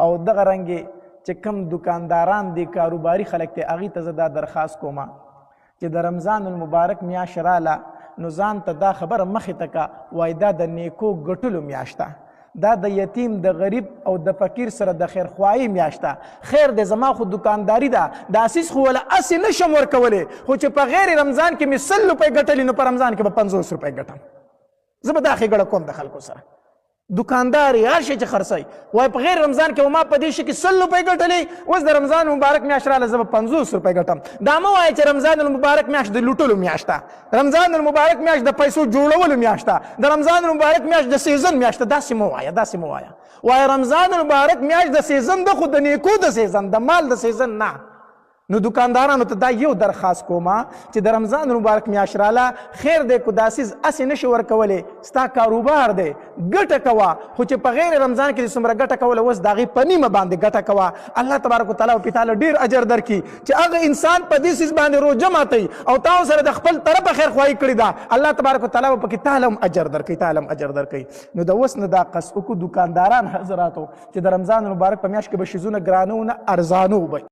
او دغه رنګې چې کم دکانداران دي کاروباري خلک دی هغوی ته زه دا درخواست کومه چې د رمضان المبارک میاشت راله نو ځان ته دا خبره مخې ته که وایي دا د نیکو ګټلو میاشت ده دا د یتیم د غریب او د فقیر سره د خیرخواهي میاشت ده خیر دی زما خو دکانداري ده دا اسیس خو وله هسې نشم ورکولی خو چې په غیر رمضان کې مې 100 روپۍ ګټلي نو په رمضان کې به 50 روپۍ ګټم زه به دا ښېګړه کوم د خلکو سره دکاندار هر شی چې خرڅوي وایي په غیر رمضان کې ما په دې شي کې 100 روپۍ ګټلې اوس د رمضان مبارک میاشت راله زه به 50 روپۍ ګټم دا مه وایه چې رمضان المبارک میاشت د لوټلو میاشت ده رمضان المبارک میاشت د پیسو جوړولو میاشت ده د رمضان المبارک میاشت د سیزن میاشت ده داسې مه وایه داسې مه وایه وایه رمضان المبارک میاشت د سیزن ده خو د نیکو د سیزن د مال د سیزن نه نو دکاندارانو ته دا یو درخواست کومه چې د رمضان مبارک میاشت راله خیر دی کو دا څیز هسې نشي ورکولی ستا کاروبار دی ګټه کوه خو چې په غیر رمضان کې دې څومره ګټه کوله اوس د هغې په نیمه باندې ګټه کوه الله تبارک وتعالی په تعالی ډېر اجر درکړي چې هغه انسان په دې څیز باندې روژه ماتوي او تا سره د خپل طرفه خیرخواهي کړې ده الله تبارک وتعالی به پکې تعالی هم اجر درکوي تعالی هم اجر درکوي نو د اوس نه دا قصد وکړو دکانداران حضراتو چې د رمضان مبارک په میاشت کې به شیزونه ګرانه و نه ارزانه وبه